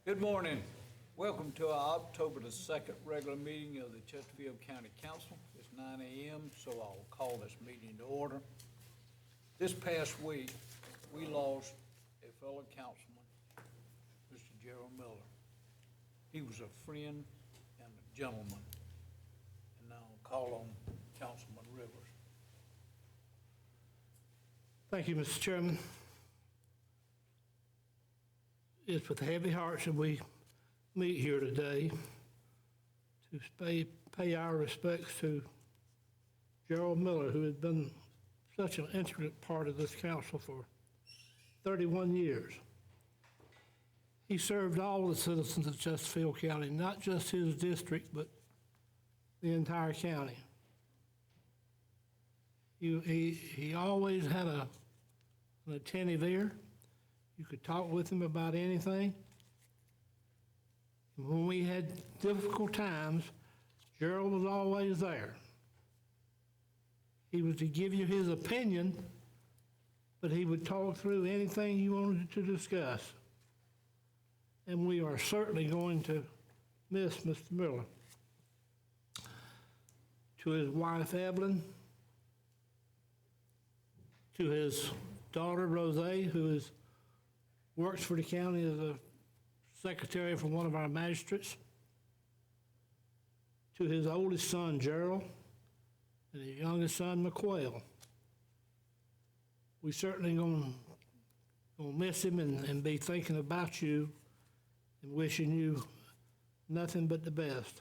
Good morning. Welcome to our October the 2nd regular meeting of the Chesterfield County Council. It's 9 a.m., so I'll call this meeting to order. This past week, we lost a fellow councilman, Mr. Gerald Miller. He was a friend and a gentleman. And now I'll call on Councilman Rivers. Thank you, Mr. Chairman. It's with heavy hearts that we meet here today to pay our respects to Gerald Miller, who has been such an integral part of this council for 31 years. He served all the citizens of Chesterfield County, not just his district, but the entire county. He always had an attentive ear. You could talk with him about anything. And when we had difficult times, Gerald was always there. He was to give you his opinion, but he would talk through anything you wanted to discuss. And we are certainly going to miss Mr. Miller. To his wife, Evelyn, to his daughter, Rose, who works for the county as a secretary for one of our magistrates, to his oldest son, Gerald, and his youngest son, McQuail. We certainly gonna miss him and be thinking about you and wishing you nothing but the best.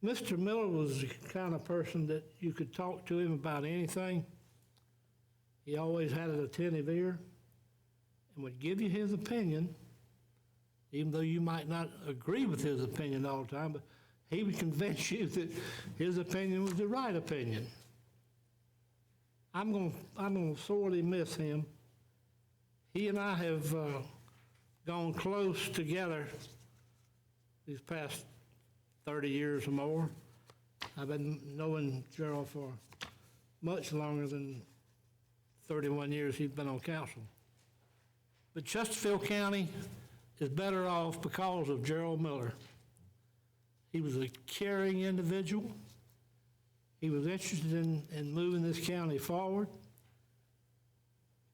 Mr. Miller was the kind of person that you could talk to him about anything. He always had an attentive ear and would give you his opinion, even though you might not agree with his opinion all the time, but he would convince you that his opinion was the right opinion. I'm gonna sorely miss him. He and I have gone close together these past 30 years or more. I've been knowing Gerald for much longer than 31 years he's been on council. But Chesterfield County is better off because of Gerald Miller. He was a caring individual. He was interested in moving this county forward.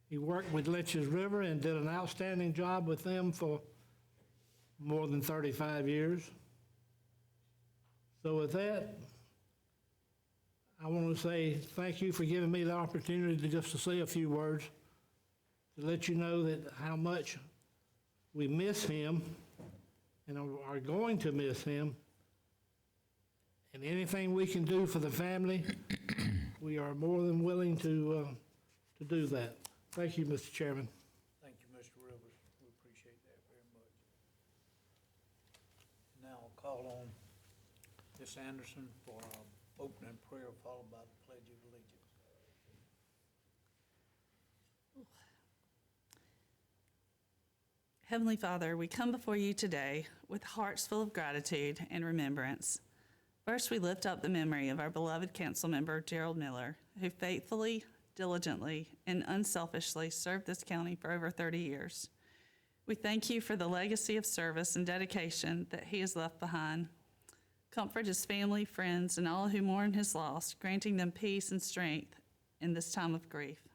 He worked with Lynch's River and did an outstanding job with them for more than 35 years. So with that, I want to say thank you for giving me the opportunity to say a few words, to let you know that how much we miss him and are going to miss him. And anything we can do for the family, we are more than willing to do that. Thank you, Mr. Chairman. Thank you, Mr. Rivers. We appreciate that very much. Now I'll call on Ms. Anderson for our opening prayer, followed by the Pledge of Allegiance. Heavenly Father, we come before you today with hearts full of gratitude and remembrance. First, we lift up the memory of our beloved council member, Gerald Miller, who faithfully, diligently, and unselfishly served this county for over 30 years. We thank you for the legacy of service and dedication that he has left behind. Comfort his family, friends, and all who mourn his loss, granting them peace and strength in this time of grief.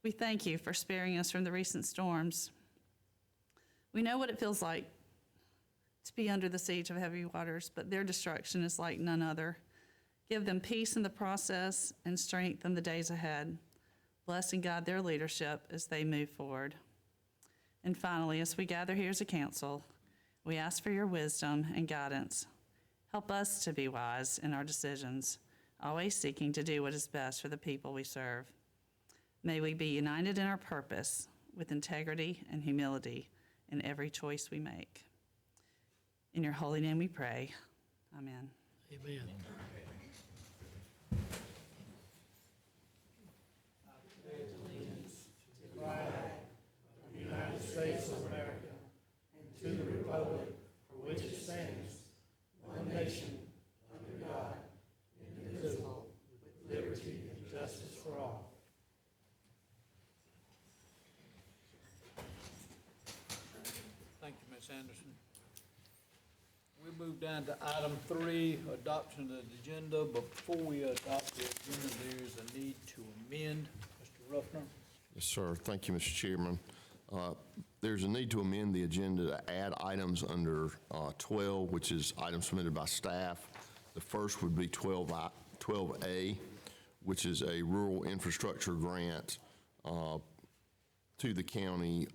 We thank you for sparing us from the recent storms. We know what it feels like to be under the siege of heavy waters, but their destruction is like none other. Give them peace in the process and strength in the days ahead. Bless and guide their leadership as they move forward. And finally, as we gather here as a council, we ask for your wisdom and guidance. Help us to be wise in our decisions, always seeking to do what is best for the people we serve. May we be united in our purpose with integrity and humility in every choice we make. In your holy name we pray. Amen. Amen. I pledge allegiance to the flag of the United States of America and to the republic for which it stands, one nation, under God, indivisible, with liberty and justice for all. Anderson. We move down to item 3, adoption of the agenda. But before we adopt the agenda, there is a need to amend. Mr. Ruffner? Yes, sir. Thank you, Mr. Chairman. There's a need to amend the agenda to add items under 12, which is items submitted by staff. The first would be 12A, which is a rural infrastructure grant to the county,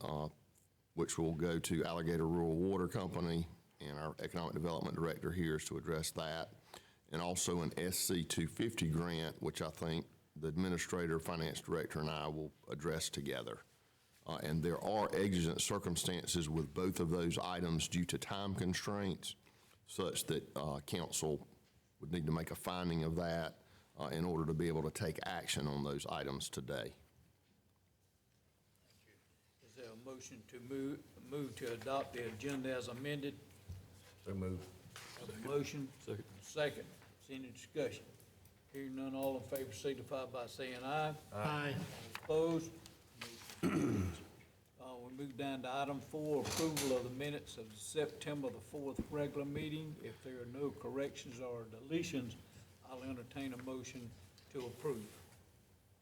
which will go to Alligator Rural Water Company, and our Economic Development Director here is to address that. And also an SC 250 grant, which I think the Administrator, Finance Director, and I will address together. And there are exigent circumstances with both of those items due to time constraints, such that council would need to make a finding of that in order to be able to take action on those items today. Is there a motion to move to adopt the agenda as amended? So moved. Have a motion? Second. Second. Is any discussion? Hearing none, all in favor signify by saying aye. Aye. Opposed? We move down to item 4, approval of the minutes of September the 4th regular meeting. If there are no corrections or deletions, I'll entertain a motion to approve.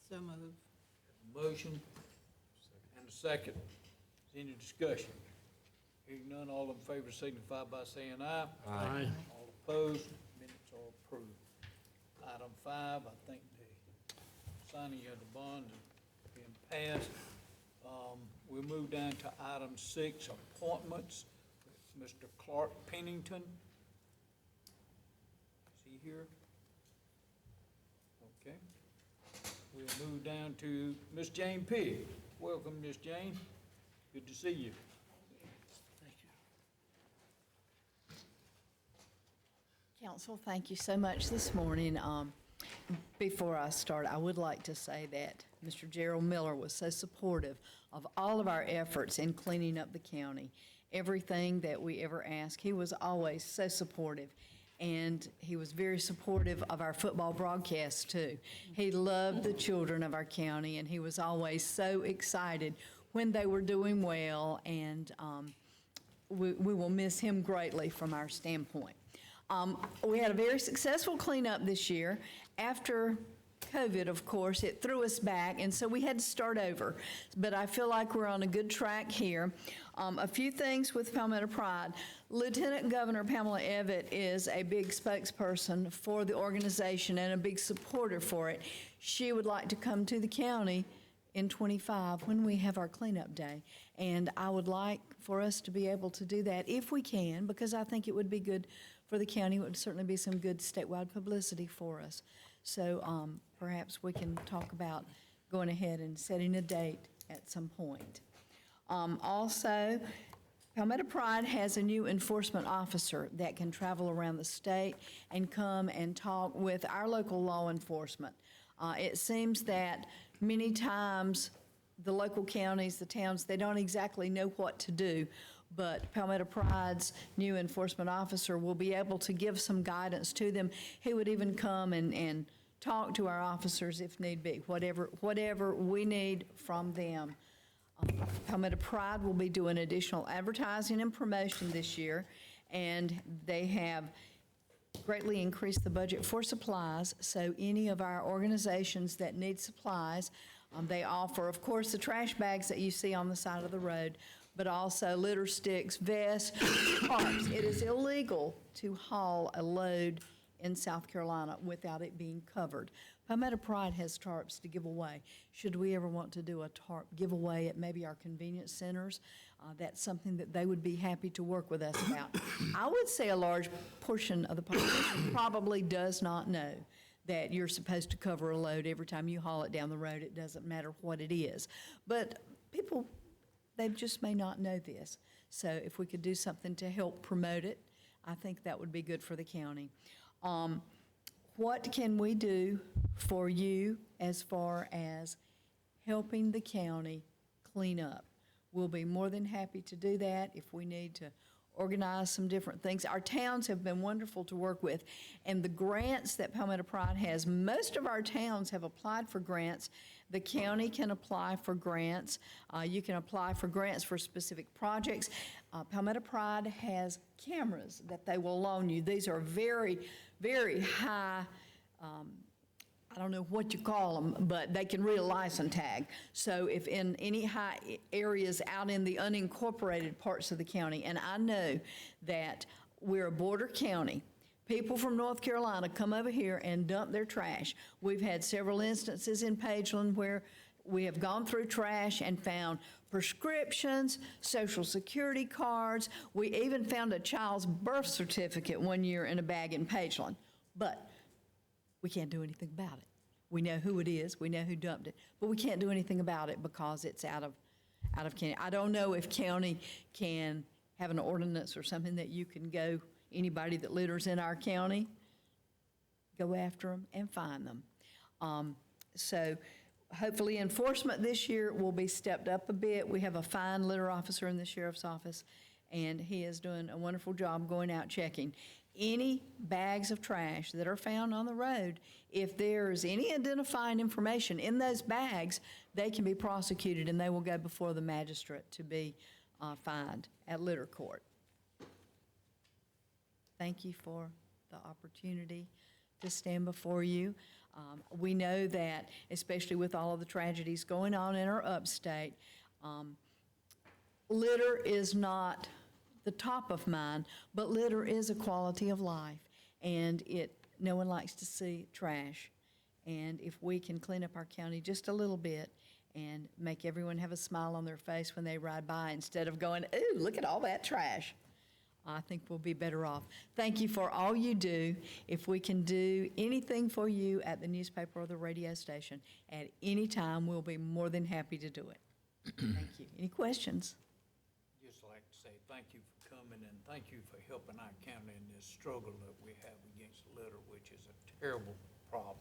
So moved. Motion and a second. Is any discussion? Hearing none, all in favor signify by saying aye. Aye. All opposed, minutes are approved. Item 5, I think the signing of the bond has been passed. We'll move down to item 6, appointments. Mr. Clark Pennington. Is he here? Okay. We'll move down to Ms. Jane Pigg. Welcome, Ms. Jane. Good to see you. Council, thank you so much this morning. Before I start, I would like to say that Mr. Gerald Miller was so supportive of all of our efforts in cleaning up the county. Everything that we ever asked, he was always so supportive. And he was very supportive of our football broadcasts, too. He loved the children of our county, and he was always so excited when they were doing well, and we will miss him greatly from our standpoint. We had a very successful cleanup this year. After COVID, of course, it threw us back, and so we had to start over. But I feel like we're on a good track here. A few things with Palmetto Pride. Lieutenant Governor Pamela Evett is a big spokesperson for the organization and a big supporter for it. She would like to come to the county in '25 when we have our cleanup day. And I would like for us to be able to do that if we can, because I think it would be good for the county. It would certainly be some good statewide publicity for us. So perhaps we can talk about going ahead and setting a date at some point. Also, Palmetto Pride has a new enforcement officer that can travel around the state and come and talk with our local law enforcement. It seems that many times the local counties, the towns, they don't exactly know what to do, but Palmetto Pride's new enforcement officer will be able to give some guidance to them. He would even come and talk to our officers if need be, whatever we need from them. Palmetto Pride will be doing additional advertising and promotion this year, and they have greatly increased the budget for supplies. So any of our organizations that need supplies, they offer, of course, the trash bags that you see on the side of the road, but also litter sticks, vests, tarps. It is illegal to haul a load in South Carolina without it being covered. Palmetto Pride has tarps to give away. Should we ever want to do a tarp giveaway at maybe our convenience centers, that's something that they would be happy to work with us about. I would say a large portion of the population probably does not know that you're supposed to cover a load every time you haul it down the road. It doesn't matter what it is. But people, they just may not know this. So if we could do something to help promote it, I think that would be good for the county. What can we do for you as far as helping the county clean up? We'll be more than happy to do that if we need to organize some different things. Our towns have been wonderful to work with, and the grants that Palmetto Pride has, most of our towns have applied for grants. The county can apply for grants. You can apply for grants for specific projects. Palmetto Pride has cameras that they will loan you. These are very, very high, I don't know what you call them, but they can read a license tag. So if in any high areas out in the unincorporated parts of the county, and I know that we're a border county, people from North Carolina come over here and dump their trash. We've had several instances in Pageland where we have gone through trash and found prescriptions, Social Security cards. We even found a child's birth certificate one year in a bag in Pageland. But we can't do anything about it. We know who it is, we know who dumped it, but we can't do anything about it because it's out of county. I don't know if county can have an ordinance or something that you can go, anybody that litters in our county, go after them and fine them. So hopefully enforcement this year will be stepped up a bit. We have a fine litter officer in the sheriff's office, and he is doing a wonderful job going out checking. Any bags of trash that are found on the road, if there's any identifying information in those bags, they can be prosecuted and they will go before the magistrate to be fined at litter court. Thank you for the opportunity to stand before you. We know that, especially with all of the tragedies going on in our upstate, litter is not the top of mind, but litter is a quality of life, and no one likes to see trash. And if we can clean up our county just a little bit and make everyone have a smile on their face when they ride by instead of going, ooh, look at all that trash, I think we'll be better off. Thank you for all you do. If we can do anything for you at the newspaper or the radio station at any time, we'll be more than happy to do it. Thank you. Any questions? Just like to say thank you for coming, and thank you for helping our county in this struggle that we have against litter, which is a terrible problem.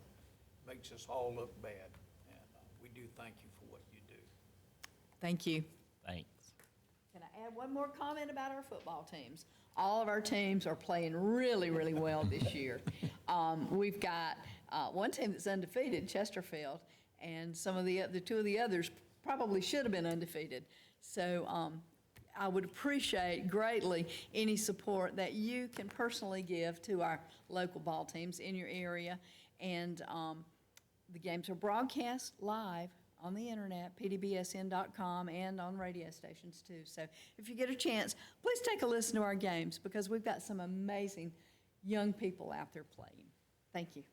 Makes us all look bad, and we do thank you for what you do. Thank you. Thanks. Can I add one more comment about our football teams? All of our teams are playing really, really well this year. We've got one team that's undefeated, Chesterfield, and the two of the others probably should have been undefeated. So I would appreciate greatly any support that you can personally give to our local ball teams in your area. And the games are broadcast live on the internet, pdbsn.com, and on radio stations too. So if you get a chance, please take a listen to our games, because we've got some amazing young people out there playing. Thank you.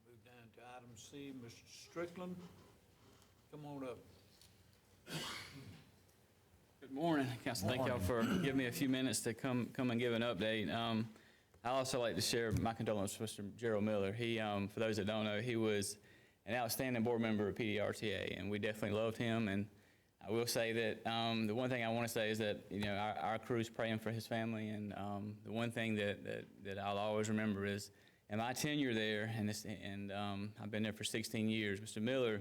Move down to item C, Mr. Strickland, come on up. Good morning, Council. Thank y'all for giving me a few minutes to come and give an update. I'd also like to share my condolences with Mr. Gerald Miller. He, for those that don't know, he was an outstanding board member of PDRTA, and we definitely loved him. And I will say that the one thing I want to say is that, you know, our crew's praying for his family, and the one thing that I'll always remember is in my tenure there, and I've been there for 16 years, Mr. Miller,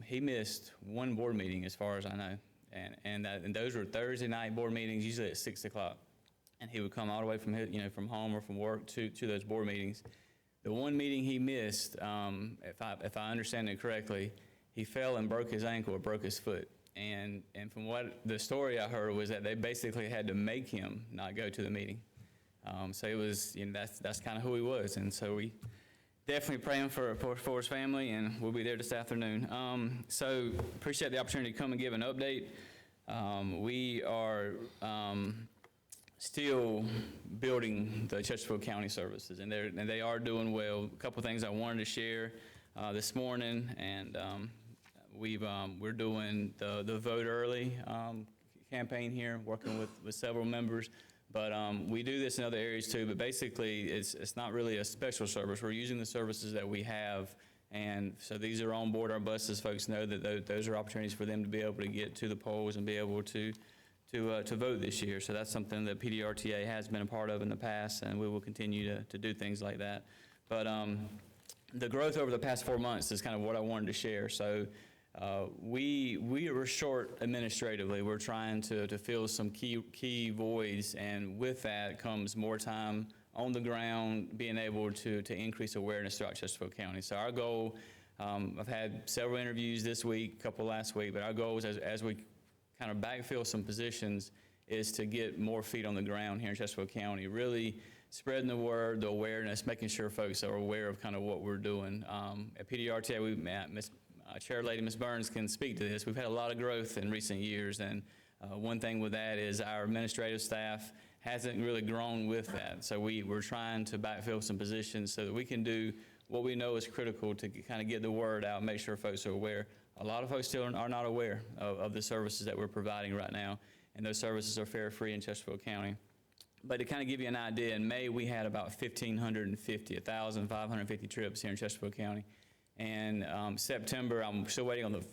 he missed one board meeting as far as I know, and those were Thursday night board meetings, usually at 6 o'clock. And he would come all the way from home or from work to those board meetings. The one meeting he missed, if I understand it correctly, he fell and broke his ankle or broke his foot. And from what the story I heard was that they basically had to make him not go to the meeting. So it was, you know, that's kind of who he was. And so we definitely praying for his family, and we'll be there this afternoon. So appreciate the opportunity to come and give an update. We are still building the Chesterfield County services, and they are doing well. A couple things I wanted to share this morning, and we're doing the Vote Early campaign here, working with several members. But we do this in other areas too, but basically it's not really a special service. We're using the services that we have, and so these are on board our buses. Folks know that those are opportunities for them to be able to get to the polls and be able to vote this year. So that's something that PDRTA has been a part of in the past, and we will continue to do things like that. But the growth over the past 4 months is kind of what I wanted to share. So We were short administratively. We're trying to fill some key voids, and with that comes more time on the ground, being able to increase awareness throughout Chesterfield County. So our goal, I've had several interviews this week, a couple last week, but our goal is as we kind of backfill some positions is to get more feet on the ground here in Chesterfield County, really spreading the word, the awareness, making sure folks are aware of kind of what we're doing. At PDRTA, Chair Lady Ms. Burns can speak to this. We've had a lot of growth in recent years, and one thing with that is our administrative staff hasn't really grown with that. So we're trying to backfill some positions so that we can do what we know is critical to kind of get the word out, make sure folks are aware. A lot of folks still are not aware of the services that we're providing right now, and those services are fare-free in Chesterfield County. But to kind of give you an idea, in May, we had about 1,550 trips here in Chesterfield County. And September, I'm still waiting on the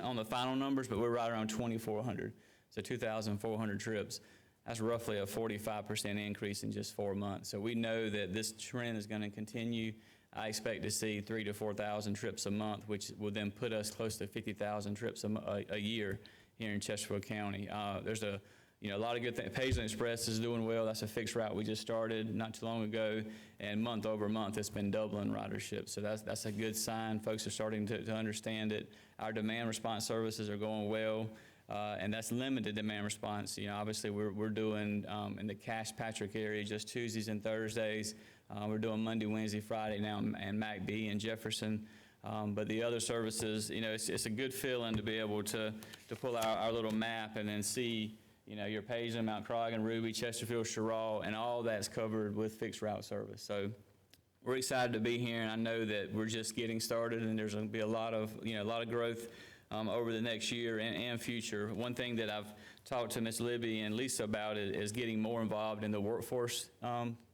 on the final numbers, but we're right around 2,400, so 2,400 trips. That's roughly a 45% increase in just 4 months. So we know that this trend is going to continue. I expect to see 3,000 to 4,000 trips a month, which will then put us close to 50,000 trips a year here in Chesterfield County. There's a lot of good things. Paisley Express is doing well. That's a fixed route we just started not too long ago, and month over month it's been doubling ridership. So that's a good sign. Folks are starting to understand it. Our demand response services are going well, and that's limited demand response. Obviously we're doing in the Cash Patrick area just Tuesdays and Thursdays. We're doing Monday, Wednesday, Friday now, and McBee and Jefferson. But the other services, it's a good feeling to be able to pull out our little map and then see, your Paisley, Mount Croghan, Ruby, Chesterfield, Sherrall, and all that's covered with fixed route service. So we're excited to be here, and I know that we're just getting started, and there's going to be a lot of growth over the next year and future. One thing that I've talked to Ms. Libby and Lisa about is getting more involved in the workforce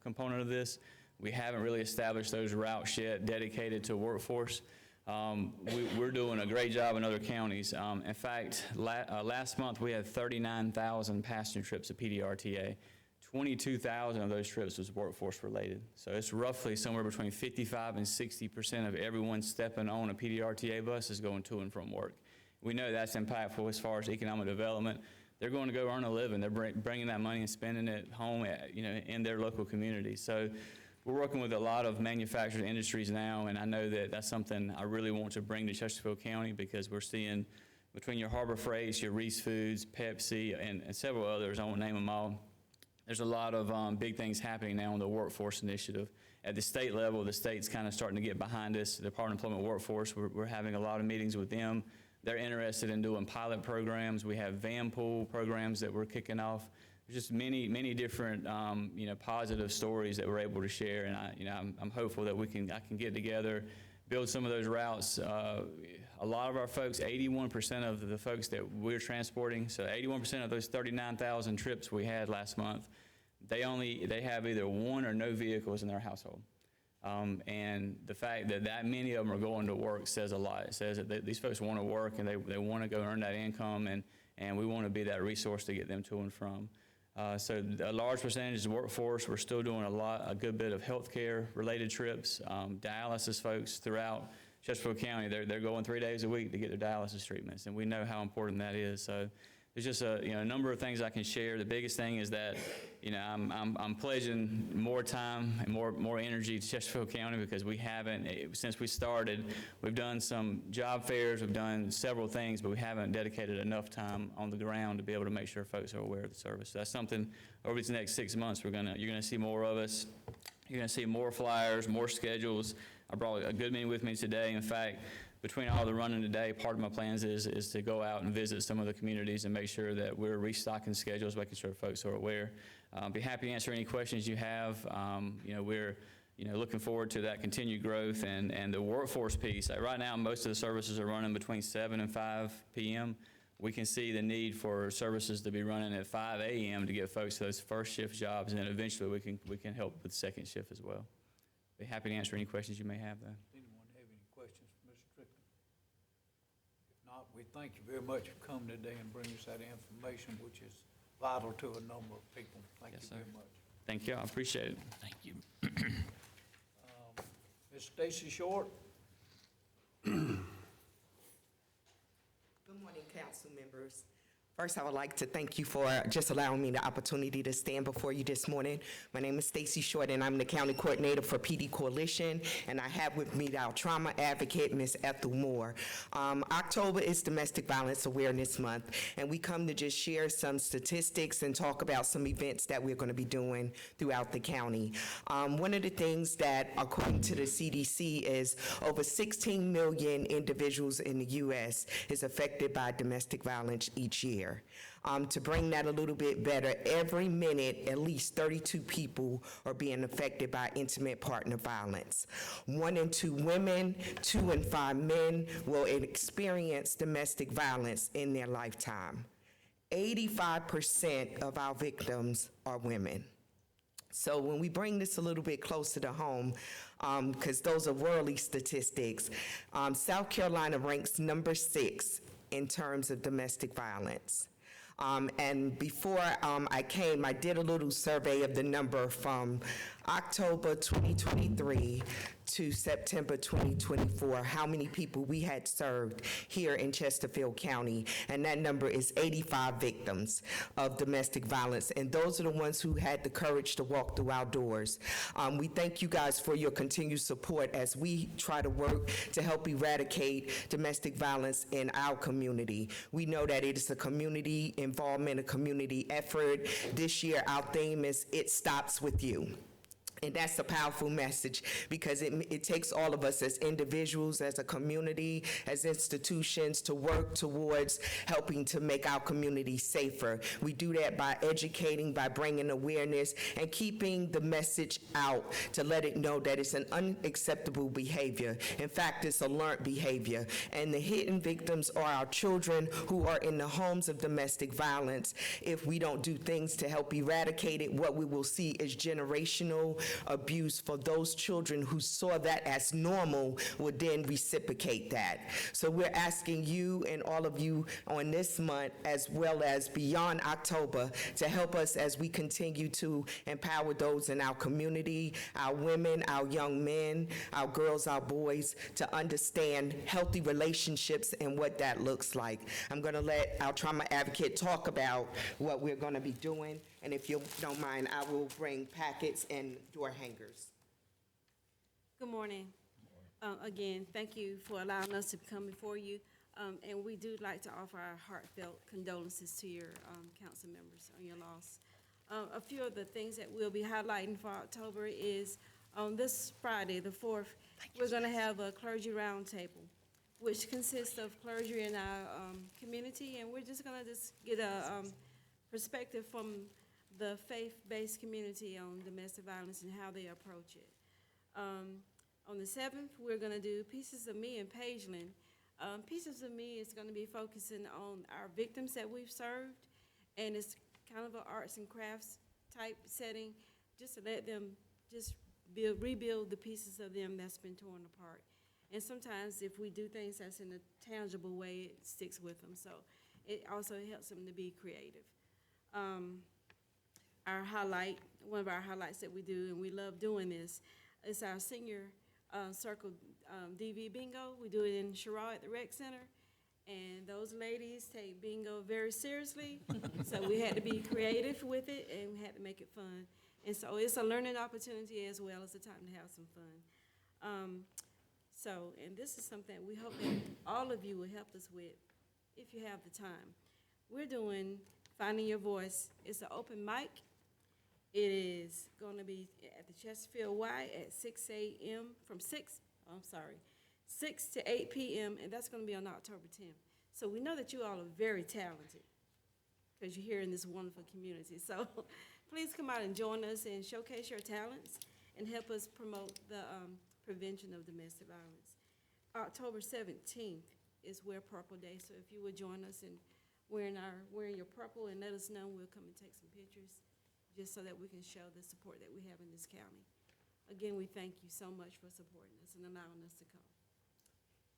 component of this. We haven't really established those routes yet dedicated to workforce. We're doing a great job in other counties. In fact, last month we had 39,000 passenger trips at PDRTA. 22,000 of those trips was workforce related. So it's roughly somewhere between 55 and 60% of everyone stepping on a PDRTA bus is going to and from work. We know that's impactful as far as economic development. They're going to go earn a living. They're bringing that money and spending it home, in their local community. So we're working with a lot of manufacturing industries now, and I know that that's something I really want to bring to Chesterfield County, because we're seeing between your Harbor Freights, your Reese Foods, Pepsi, and several others, I won't name them all, there's a lot of big things happening now on the workforce initiative. At the state level, the state's kind of starting to get behind us. The Department of Employment Workforce, we're having a lot of meetings with them. They're interested in doing pilot programs. We have van pool programs that we're kicking off. There's just many different, positive stories that we're able to share, and I'm hopeful that I can get together, build some of those routes. A lot of our folks, 81% of the folks that we're transporting, so 81% of those 39,000 trips we had last month, they have either one or no vehicles in their household. And the fact that many of them are going to work says a lot. It says that these folks want to work, and they want to go earn that income, and we want to be that resource to get them to and from. So a large percentage is workforce. We're still doing a good bit of healthcare related trips. Dialysis folks throughout Chesterfield County, they're going 3 days a week to get their dialysis treatments, and we know how important that is. So there's just a number of things I can share. The biggest thing is that I'm pledging more time and more energy to Chesterfield County, because we haven't, since we started, we've done some job fairs, we've done several things, but we haven't dedicated enough time on the ground to be able to make sure folks are aware of the service. So that's something over these next 6 months you're gonna see more of us. You're gonna see more flyers, more schedules. I brought a good many with me today. In fact, between all the running today, part of my plans is to go out and visit some of the communities and make sure that we're restocking schedules, making sure folks are aware. Be happy to answer any questions you have. We're looking forward to that continued growth and the workforce piece. Right now, most of the services are running between 7 and 5 p.m. We can see the need for services to be running at 5 a.m. to get folks to those first shift jobs, and then eventually we can help with second shift as well. Be happy to answer any questions you may have, though. Anyone have any questions for Mr. Strickland? If not, we thank you very much for coming today and bringing us that information, which is vital to a number of people. Thank Yes, you sir. very much. Thank you. I appreciate it. Thank you. Ms. Stacy Short? council members. First, I would like to thank you for just allowing me the opportunity to stand before you this morning. My name is Stacy Short, and I'm the county coordinator for PD Coalition, and I have with me our trauma advocate, Ms. Ethel Moore. October is Domestic Violence Awareness Month, and we come to just share some statistics and talk about some events that we're going to be doing throughout the county. One of the things that, according to the CDC, is over 16 million individuals in the U.S. is affected by domestic violence each year. To bring that a little bit better, every minute, at least 32 people are being affected by intimate partner violence. 1 in 2 women, 2 in 5 men will experience domestic violence in their lifetime. 85% of our victims are women. So when we bring this a little bit closer to home, because those are worldly statistics, South Carolina ranks number 6 in terms of domestic violence. And before I came, I did a little survey of the number from October 2023 to September 2024, how many people we had served here in Chesterfield County, and that number is 85 victims of domestic violence, and those are the ones who had the courage to walk through our doors. We thank you guys for your continued support as we try to work to help eradicate domestic violence in our community. We know that it is a community involvement, a community effort. This year, our theme is "It Stops With You." And that's a powerful message because it takes all of us as individuals, as a community, as institutions to work towards helping to make our community safer. We do that by educating, by bringing awareness, and keeping the message out to let it know that it's an unacceptable behavior. In fact, it's a learned behavior. And the hidden victims are our children who are in the homes of domestic violence. If we don't do things to help eradicate it, what we will see is generational abuse for those children who saw that as normal would then reciprocate that. So we're asking you and all of you on this month, as well as beyond October, to help us as we continue to empower those in our community, our women, our young men, our girls, our boys, to understand healthy relationships and what that looks like. I'm going to let our trauma advocate talk about what we're going to be doing. And if you don't mind, I will bring packets and door hangers. Good morning. Again, thank you for allowing us to come before you. And we do like to offer our heartfelt condolences to your council members on your loss. A few of the things that we'll be highlighting for October is on this Friday, the 4th, we're going to have a clergy roundtable, which consists of clergy in our community. And we're just going to get a perspective from the faith-based community on domestic violence and how they approach it. On the 7th, we're going to do Pieces of Me in Pageland. Pieces of Me is going to be focusing on our victims that we've served, and it's kind of an arts and crafts type setting, just to let them just rebuild the pieces of them that's been torn apart. And sometimes if we do things that's in a tangible way, it sticks with them. So it also helps them to be creative. One of our highlights that we do, and we love doing this, is our senior circle DV bingo. We do it in Sherrod at the Rec Center, and those ladies take bingo very seriously. So we had to be creative with it, and we had to make it fun. And so it's a learning opportunity as well as a time to have some fun. And this is something we hope that all of you will help us with if you have the time. We're doing Finding Your Voice. It's an open mic. It is going to be at the Chesterfield Y at 6 to 8 p.m., and that's going to be on October 10th. So we know that you all are very talented because you're here in this wonderful community. So please come out and join us and showcase your talents and help us promote the prevention of domestic violence. October 17th is Wear Purple Day, so if you would join us in wearing your purple and let us know, we'll come and take some pictures just so that we can show the support that we have in this county. Again, we thank you so much for supporting us and allowing us to come.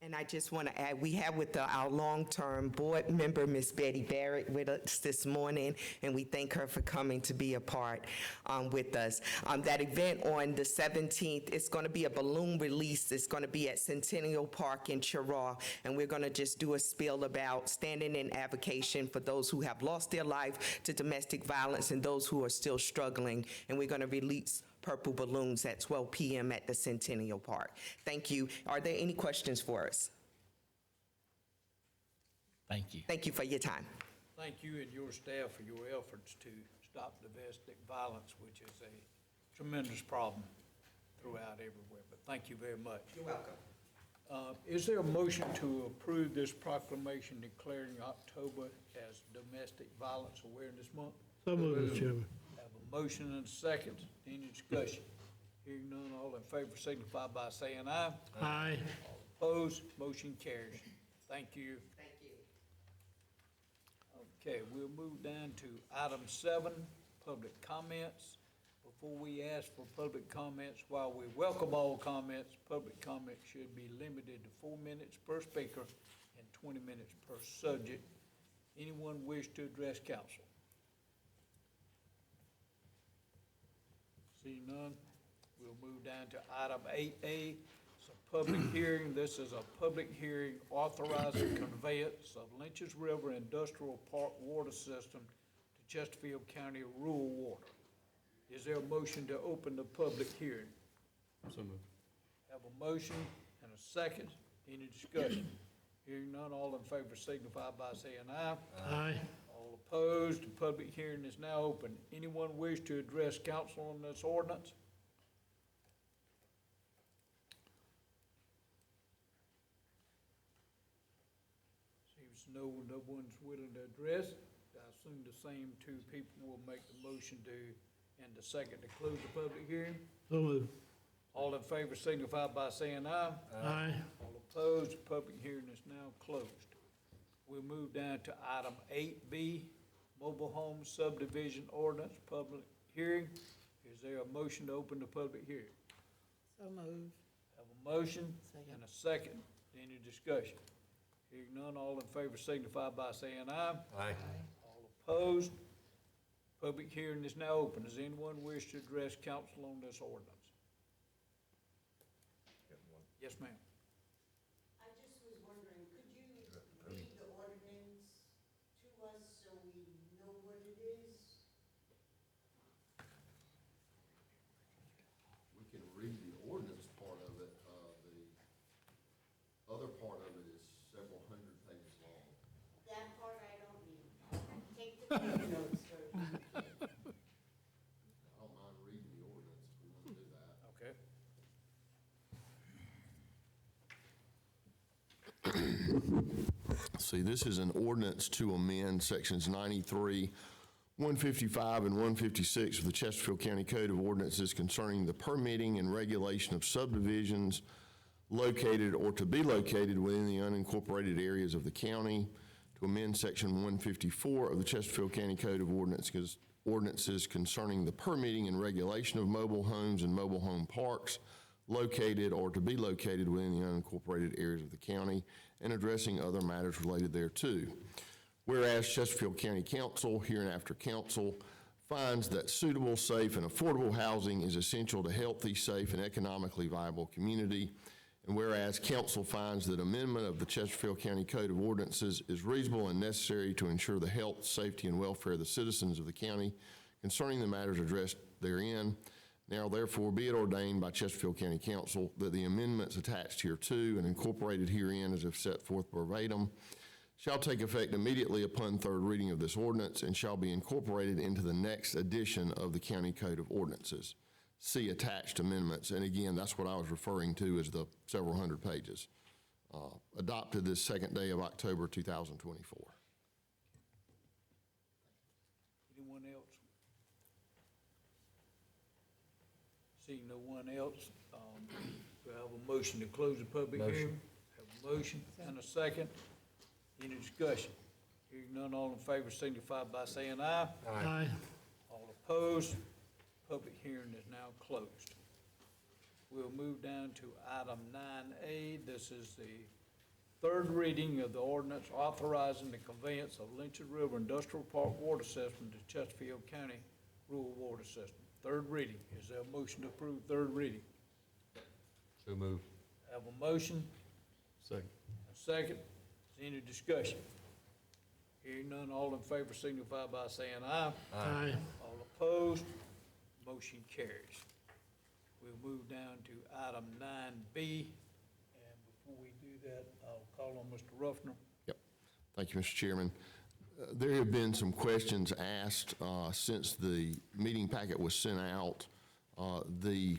And I just want to add, we have with our long-term board member, Miss Betty Barrett, with us this morning, and we thank her for coming to be a part with us. That event on the 17th, it's going to be a balloon release. It's going to be at Centennial Park in Cheraw, and we're going to just do a spiel about standing in avocation for those who have lost their life to domestic violence and those who are still struggling, and we're going to release purple balloons at 12 p.m. at the Centennial Park. Thank you. Are there any questions for us? Thank you. Thank you for your time. Thank you and your staff for your efforts to stop domestic violence, which is a tremendous problem throughout everywhere. But thank you very much. You're welcome. Is there a motion to approve this proclamation declaring October as Domestic Violence Awareness Month? So moved, Mr. Chairman. Have a motion and a second. Any discussion? Hearing none, all in favor signify by saying aye. Aye. All opposed, motion carries. Thank you. Thank you. Okay, we'll move down to item 7, public comments. Before we ask for public comments, while we welcome all comments, public comments should be limited to 4 minutes per speaker and 20 minutes per subject. Anyone wish to address council? See none, we'll move down to item 8A. It's a public hearing. This is a public hearing authorizing conveyance of Lynch's River Industrial Park water system to Chesterfield County rural water. Is there a motion to open the public hearing? So moved. Have a motion and a second. Any discussion? Hearing none, all in favor signify by saying aye. Aye. All opposed, the public hearing is now open. Anyone wish to address council on this ordinance? Seems no one's willing to address. I assume the same two people will make the motion to, and the second to close the public hearing. So moved. All in favor signify by saying aye. Aye. All opposed, the public hearing is now closed. We'll move down to item 8B, mobile home subdivision ordinance, public hearing. Is there a motion to open the public hearing? So moved. Have a motion and a second. Any discussion? Hearing none, all in favor signify by saying aye. Aye. All opposed, public hearing is now open. Does anyone wish to address council on this ordinance? Yes, ma'am. I just was wondering, could you read the ordinance to us so we know what it is? We can read the ordinance part of it. The other part of it is several hundred pages long. That part I don't need. Take the page notes first. I don't mind reading the ordinance if we want to do that. Okay. See, this is an ordinance to amend sections 93, 155, and 156 of the Chesterfield County Code of Ordinances concerning the permitting and regulation of subdivisions located or to be located within the unincorporated areas of the county, to amend section 154 of the Chesterfield County Code of Ordinances concerning the permitting and regulation of mobile homes and mobile home parks located or to be located within the unincorporated areas of the county, and addressing other matters related thereto. Whereas Chesterfield County Council, hereinafter council, finds that suitable, safe, and affordable housing is essential to healthy, safe, and economically viable community. And whereas council finds that amendment of the Chesterfield County Code of Ordinances is reasonable and necessary to ensure the health, safety, and welfare of the citizens of the county concerning the matters addressed therein. Now therefore be it ordained by Chesterfield County Council that the amendments attached hereto and incorporated herein as if set forth verbatim shall take effect immediately upon third reading of this ordinance and shall be incorporated into the next edition of the County Code of Ordinances. See attached amendments. And again, that's what I was referring to as the several hundred pages. Adopted this second day of October 2024. Anyone else? Seeing no one else, we have a motion to close the public hearing. Have a motion and a second. Any discussion? Hearing none, all in favor signify by saying aye. Aye. All opposed, public hearing is now closed. We'll move down to item 9A. This is the third reading of the ordinance authorizing the conveyance of Lynchburg River Industrial Park water system to Chesterfield County Rural Water System. Third reading. Is there a motion to approve third reading? So moved. Have a motion, Second. a second. Is there any discussion? Hearing none, all in favor signify by saying aye. Aye. All opposed, motion carries. We'll move down to item 9B, and before we do that, I'll call on Mr. Ruffner. Yep. Thank you, Mr. Chairman. There have been some questions asked since the meeting packet was sent out. The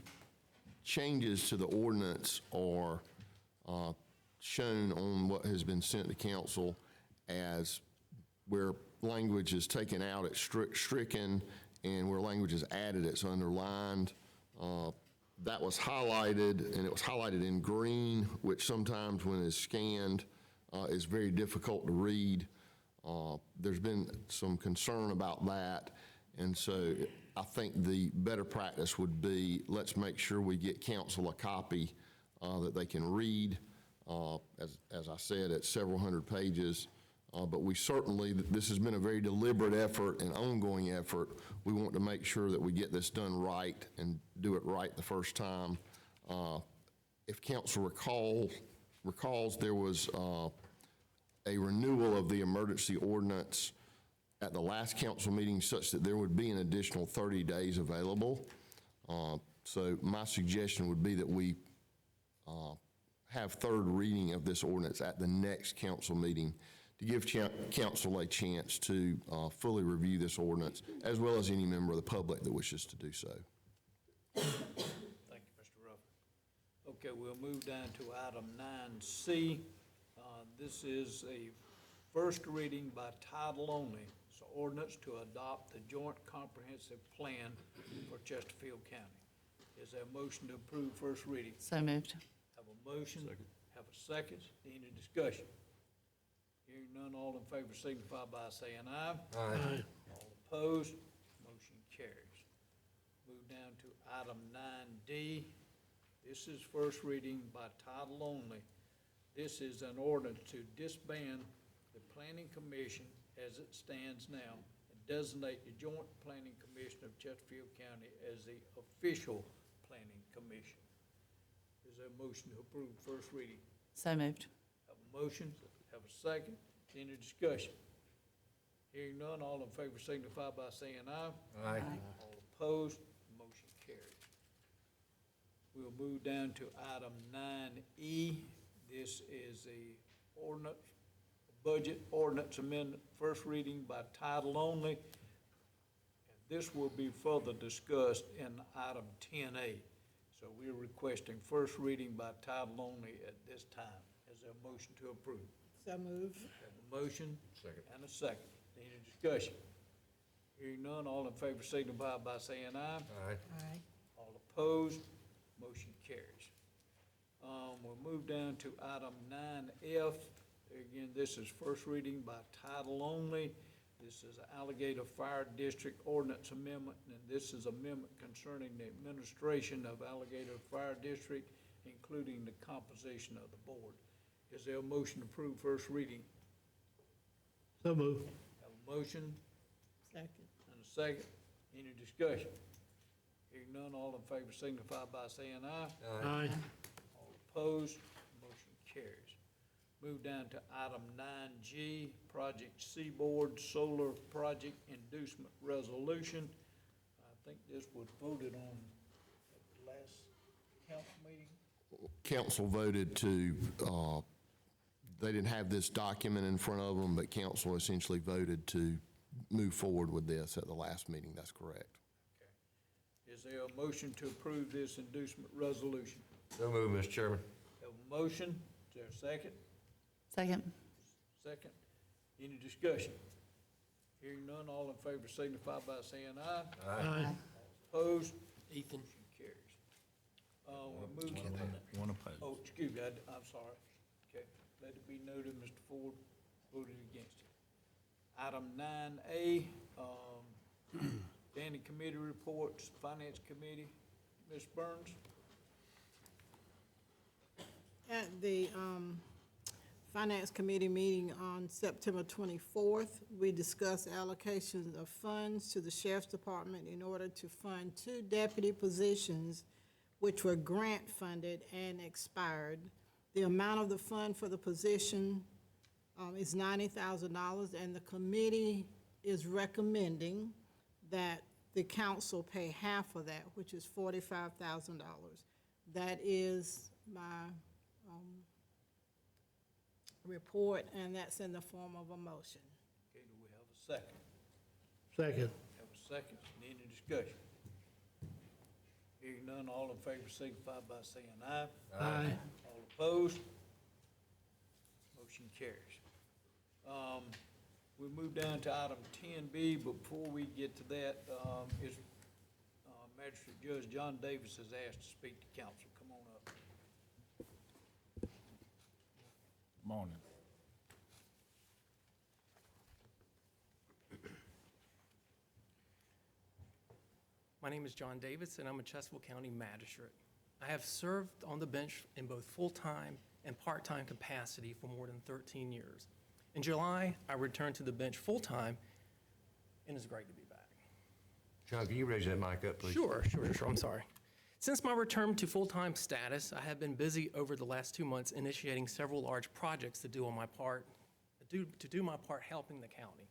changes to the ordinance are shown on what has been sent to council as where language is taken out, it's stricken, and where language is added, it's underlined. That was highlighted, and it was highlighted in green, which sometimes when it's scanned is very difficult to read. There's been some concern about that, and so I think the better practice would be, let's make sure we get council a copy that they can read. As I said, it's several hundred pages, but we certainly, this has been a very deliberate effort and ongoing effort. We want to make sure that we get this done right and do it right the first time. If council recalls, there was a renewal of the emergency ordinance at the last council meeting such that there would be an additional 30 days available. So my suggestion would be that we have third reading of this ordinance at the next council meeting to give council a chance to fully review this ordinance, as well as any member of the public that wishes to do so. Thank you, Mr. Ruffner. Okay, we'll move down to item 9C. This is a first reading by title only. It's an ordinance to adopt the Joint Comprehensive Plan for Chesterfield County. Is there a motion to approve first reading? So moved. Have a motion. Have a second. Any discussion? Hearing none, all in favor signify by saying aye. Aye. All opposed, motion carries. Move down to item 9D. This is first reading by title only. This is an ordinance to disband the Planning Commission as it stands now and designate the Joint Planning Commission of Chesterfield County as the official planning commission. Is there a motion to approve first reading? So moved. Have a motion, have a second, any discussion? Hearing none, all in favor signify by saying aye. Aye. All opposed, motion carries. We'll move down to item 9E. This is a ordinance, budget ordinance amendment, first reading by title only. And this will be further discussed in item 10A. So we're requesting first reading by title only at this time. Is there a motion to approve? So moved. Have a motion? Second. And a second. Any discussion? Hearing none, all in favor signify by saying aye. Aye. Aye. All opposed, motion carries. We'll move down to item 9F. Again, this is first reading by title only. This is an Alligator Fire District Ordinance Amendment, and this is amendment concerning the administration of Alligator Fire District, including the composition of the board. Is there a motion to approve first reading? So moved. Have a motion Second. and a second. Any discussion? Hearing none, all in favor signify by saying aye. Aye. All opposed, motion carries. Move down to item 9G, Project Seaboard Solar Project Inducement Resolution. I think this was voted on at the last council meeting. Council voted to, they didn't have this document in front of them, but council essentially voted to move forward with this at the last meeting. That's correct. Okay. Is there a motion to approve this inducement resolution? So moved, Mr. Chairman. Have a motion, is there a second? Second. Second. Any discussion? Hearing none, all in favor signify by saying aye. Aye. Opposed? Ethan. Motion carries. We're moving. One opposed. Oh, excuse me, I'm sorry. Okay, let it be noted, Mr. Ford voted against it. Item 9A, standing committee reports, Finance Committee, Ms. Burns? At the Finance Committee meeting on September 24th. We discussed allocations of funds to the Sheriff's Department in order to fund 2 deputy positions which were grant-funded and expired. The amount of the fund for the position is $90,000, and the committee is recommending that the council pay half of that, which is $45,000. That is my report, and that's in the form of a motion. Okay, do we have a second? Second. Have a second, any discussion? Hearing none, all in favor signify by saying aye. Aye. All opposed? Motion carries. We move down to item 10B, but before we get to that, Magistrate Judge John Davis has asked to speak to council. Come on up. Morning. My name is John Davis, and I'm a Chesterfield County Magistrate. I have served on the bench in both full-time and part-time capacity for more than 13 years. In July, I returned to the bench full-time, and it's great to be back. John, can you raise that mic up, please? Sure, I'm sorry. Since my return to full-time status, I have been busy over the last 2 months initiating several large projects to do my part helping the county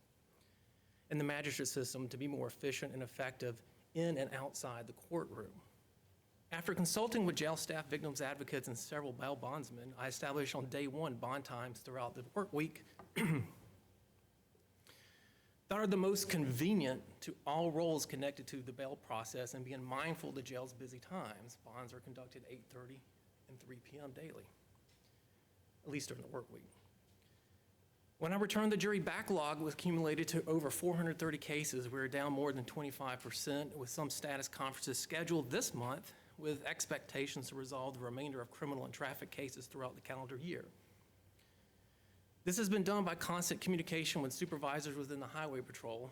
and the magistrate system to be more efficient and effective in and outside the courtroom. After consulting with jail staff, victims advocates, and several bail bondsmen, I established on day one bond times throughout the work week that are the most convenient to all roles connected to the bail process, and being mindful of the jail's busy times. Bonds are conducted 8:30 and 3 p.m. daily, at least during the work week. When I returned, the jury backlog was accumulated to over 430 cases. We were down more than 25%, with some status conferences scheduled this month, with expectations to resolve the remainder of criminal and traffic cases throughout the calendar year. This has been done by constant communication with supervisors within the Highway Patrol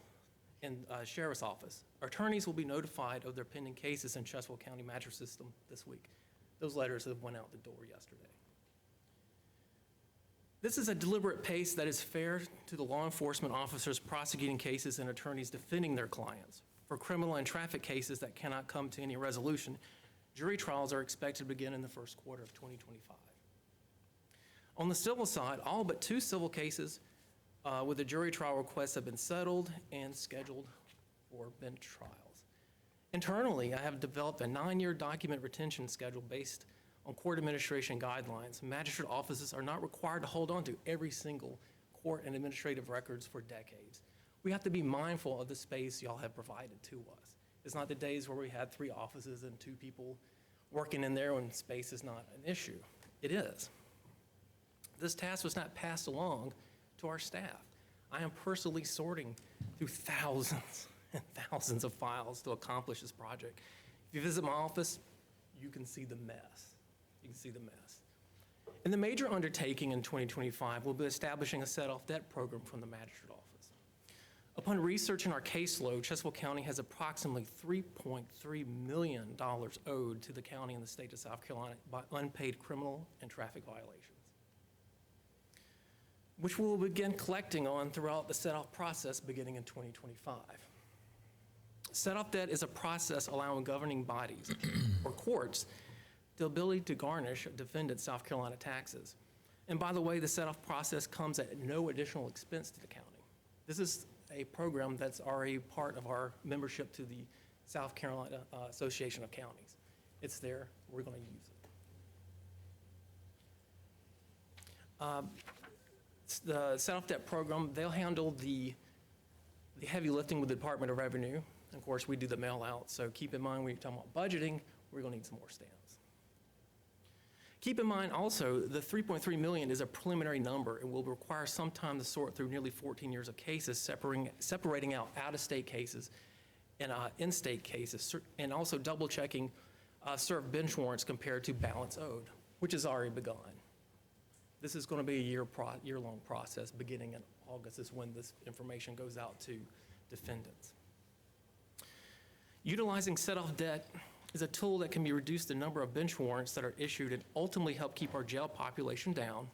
and Sheriff's Office. Our attorneys will be notified of their pending cases in Chesterfield County Magistrate System this week. Those letters have went out the door yesterday. This is a deliberate pace that is fair to the law enforcement officers prosecuting cases and attorneys defending their clients. For criminal and traffic cases that cannot come to any resolution, jury trials are expected to begin in the first quarter of 2025. On the civil side, all but 2 civil cases with a jury trial requests have been settled and scheduled for bench trials. Internally, I have developed a 9-year document retention schedule based on court administration guidelines. Magistrate offices are not required to hold on to every single court and administrative records for decades. We have to be mindful of the space y'all have provided to us. It's not the days where we had 3 offices and 2 people working in there when space is not an issue. It is. This task was not passed along to our staff. I am personally sorting through thousands and thousands of files to accomplish this project. If you visit my office, you can see the mess. You can see the mess. And the major undertaking in 2025 will be establishing a set-off debt program from the magistrate office. Upon researching our caseload, Chesterfield County has approximately $3.3 million owed to the county and the state of South Carolina by unpaid criminal and traffic violations, which we will begin collecting on throughout the set-off process beginning in 2025. Set-off debt is a process allowing governing bodies or courts the ability to garnish defendant South Carolina taxes. And by the way, the set-off process comes at no additional expense to the county. This is a program that's already part of our membership to the South Carolina Association of Counties. It's there, we're going to use it. The set-off debt program, they'll handle the heavy lifting with the Department of Revenue. Of course, we do the mail out, so keep in mind when you're talking about budgeting, we're going to need some more stamps. Keep in mind also, the $3.3 million is a preliminary number and will require some time to sort through nearly 14 years of cases, separating out out-of-state cases and in-state cases, and also double-checking served bench warrants compared to balance owed, which has already begun. This is going to be a year-long process. Beginning in August is when this information goes out to defendants. Utilizing set-off debt is a tool that can be reduced the number of bench warrants that are issued and ultimately help keep our jail population down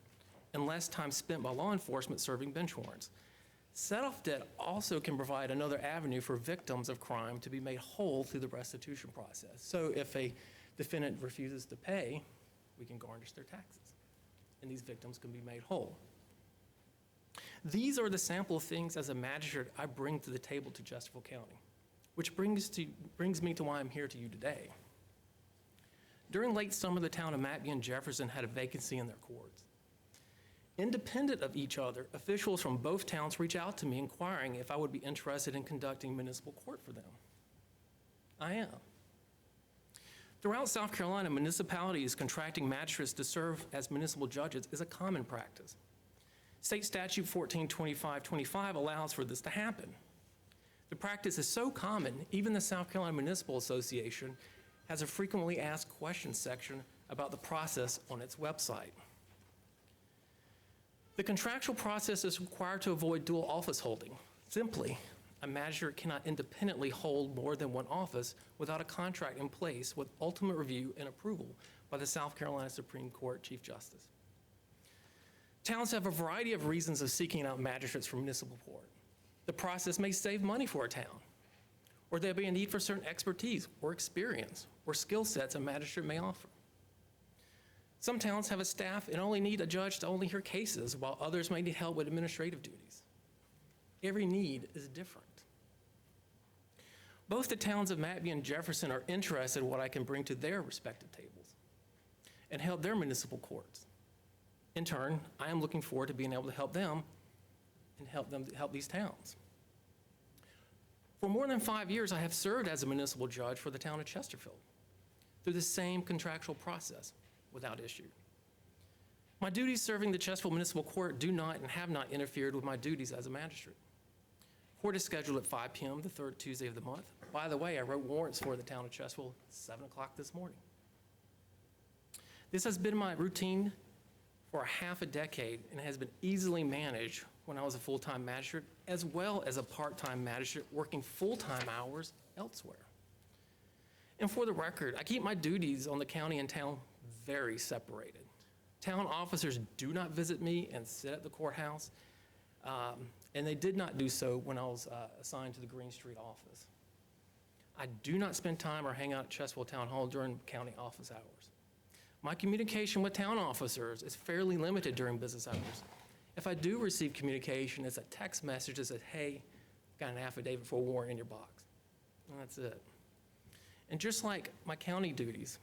and less time spent by law enforcement serving bench warrants. Set-off debt also can provide another avenue for victims of crime to be made whole through the restitution process. So if a defendant refuses to pay, we can garnish their taxes, and these victims can be made whole. These are the sample of things as a magistrate I bring to the table to Chesterfield County, which brings me to why I'm here to you today. During late summer, the town of Mattby and Jefferson had a vacancy in their courts. Independent of each other, officials from both towns reached out to me inquiring if I would be interested in conducting municipal court for them. I am. Throughout South Carolina, municipalities contracting magistrates to serve as municipal judges is a common practice. State Statute 142525 allows for this to happen. The practice is so common, even the South Carolina Municipal Association has a frequently asked questions section about the process on its website. The contractual process is required to avoid dual office holding. Simply, a magistrate cannot independently hold more than one office without a contract in place with ultimate review and approval by the South Carolina Supreme Court Chief Justice. Towns have a variety of reasons of seeking out magistrates for municipal court. The process may save money for a town, or there may be a need for certain expertise or experience or skill sets a magistrate may offer. Some towns have a staff and only need a judge to only hear cases, while others may need help with administrative duties. Every need is different. Both the towns of Mattby and Jefferson are interested in what I can bring to their respective tables and help their municipal courts. In turn, I am looking forward to being able to help them and help these towns. For more than 5 years, I have served as a municipal judge for the town of Chesterfield through the same contractual process without issue. My duties serving the Chesterfield Municipal Court do not and have not interfered with my duties as a magistrate. Court is scheduled at 5 p.m. the third Tuesday of the month. By the way, I wrote warrants for the town of Chesterfield at 7 o'clock this morning. This has been my routine for a half a decade and has been easily managed when I was a full-time magistrate, as well as a part-time magistrate working full-time hours elsewhere. And for the record, I keep my duties on the county and town very separated. Town officers do not visit me and sit at the courthouse, and they did not do so when I was assigned to the Green Street office. I do not spend time or hang out at Chesterfield Town Hall during county office hours. My communication with town officers is fairly limited during business hours. If I do receive communication, it's a text message that says, hey, got an affidavit for a warrant in your box. And that's it. And just like my county duties,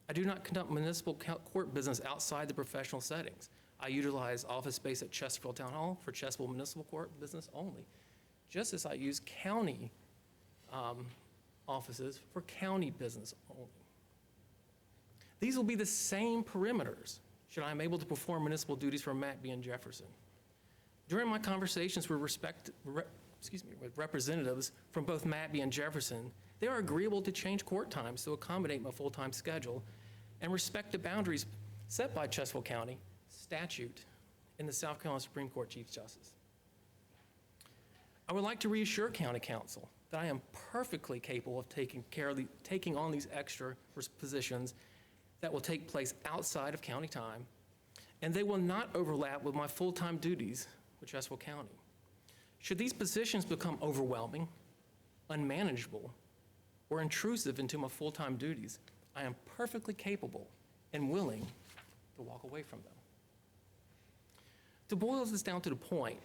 I do not conduct municipal court business outside the professional settings. I utilize office space at Chesterfield Town Hall for Chesterfield Municipal Court business only, just as I use county offices for county business only. These will be the same perimeters should I am able to perform municipal duties for Mattby and Jefferson. During my conversations with representatives from both Mattby and Jefferson, they are agreeable to change court times to accommodate my full-time schedule and respect the boundaries set by Chesterfield County statute and the South Carolina Supreme Court Chief Justice. I would like to reassure County Council that I am perfectly capable of taking on these extra positions that will take place outside of county time, and they will not overlap with my full-time duties with Chesterfield County. Should these positions become overwhelming, unmanageable, or intrusive into my full-time duties, I am perfectly capable and willing to walk away from them. To boil this down to the point,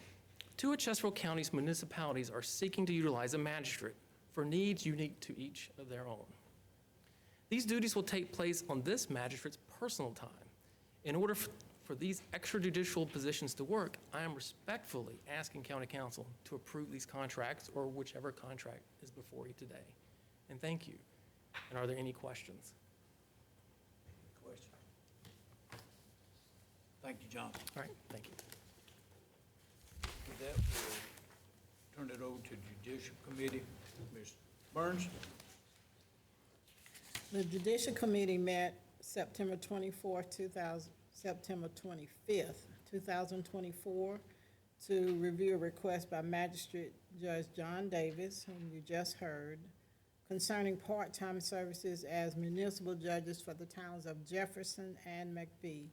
2 of Chesterfield County's municipalities are seeking to utilize a magistrate for needs unique to each of their own. These duties will take place on this magistrate's personal time. In order for these extrajudicial positions to work, I am respectfully asking County Council to approve these contracts or whichever contract is before you today. And thank you. And are there any questions? Question. Thank you, John. All right, thank you. With that, we'll turn it over to Judicial Committee. Ms. Burns? The Judicial Committee met September 25th, 2024, to review a request by Magistrate Judge John Davis, whom you just heard, concerning part-time services as municipal judges for the towns of Jefferson and McBee.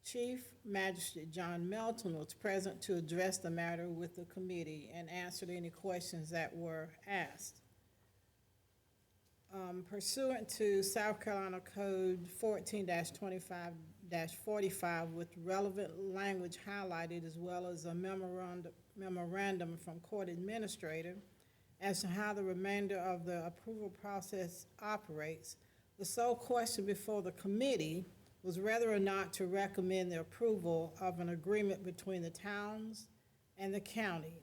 Chief Magistrate John Melton was present to address the matter with the committee and answered any questions that were asked. Pursuant to South Carolina Code 14-25-45 with relevant language highlighted, as well as a memorandum from court administrator as to how the remainder of the approval process operates, the sole question before the committee was whether or not to recommend the approval of an agreement between the towns and the county.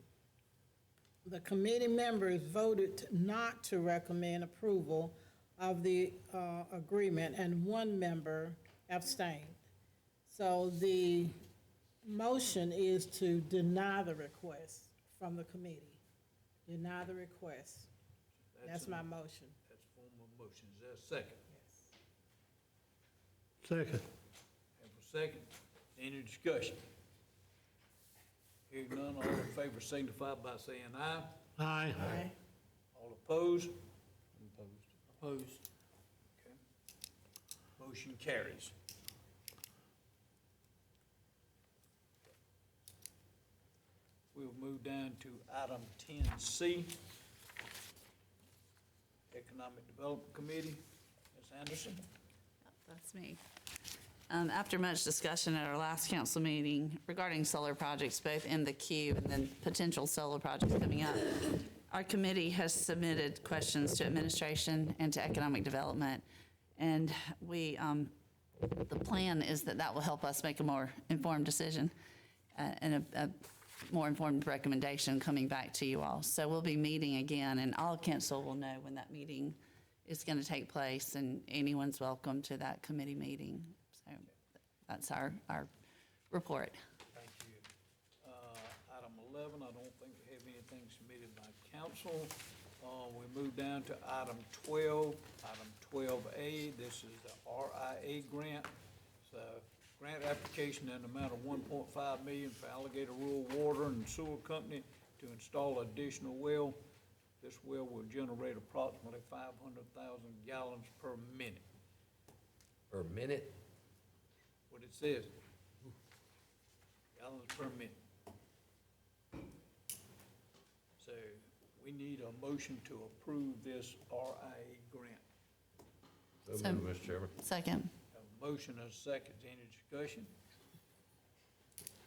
The committee members voted not to recommend approval of the agreement, and one member abstained. So the motion is to deny the request from the committee. Deny the request. That's my motion. That's a form of motion. Is there a second? Second. Have a second. Any discussion? Hearing none, all in favor signify by saying aye. Aye. Aye. All opposed? Opposed. Okay. Motion carries. We'll move down to item 10C, Economic Development Committee. Ms. Anderson? That's me. After much discussion at our last council meeting regarding solar projects, both in the queue and then potential solar projects coming up, our committee has submitted questions to administration and to economic development. And we, the plan is that that will help us make a more informed decision and a more informed recommendation coming back to you all. So we'll be meeting again, and all council will know when that meeting is going to take place, and anyone's welcome to that committee meeting. So that's our report. Thank you. Item 11, I don't think we have anything submitted by council. We move down to item 12. Item 12A, this is the RIA grant. So grant application in the amount of $1.5 million for Alligator Rural Water and Sewer Company to install additional well. This well will generate approximately 500,000 gallons per minute. Per minute? What it says. Gallons per minute. So we need a motion to approve this RIA grant. So moved, Mr. Chairman. Second. Have a motion and a second. Any discussion?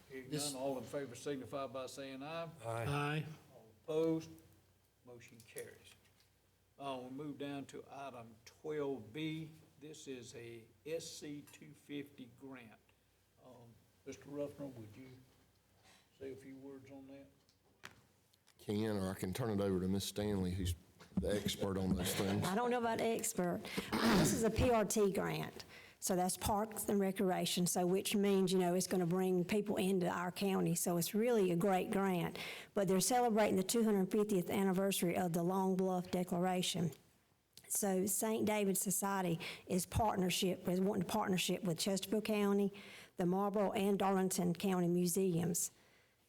Hearing This- none, all in favor signify by saying aye. Aye. All opposed? Motion carries. We move down to item 12B. This is a SC 250 grant. Mr. Ruffner, would you say a few words on that? Can, or I can turn it over to Ms. Stanley, who's the expert on those things. I don't know about expert. This is a PRT grant, so that's Parks and Recreation, so which means, you know, it's going to bring people into our county, so it's really a great grant. But they're celebrating the 250th anniversary of the Long Bluff Declaration. So St. David Society is wanting a partnership with Chesterfield County, the Marlboro and Darlington County Museums.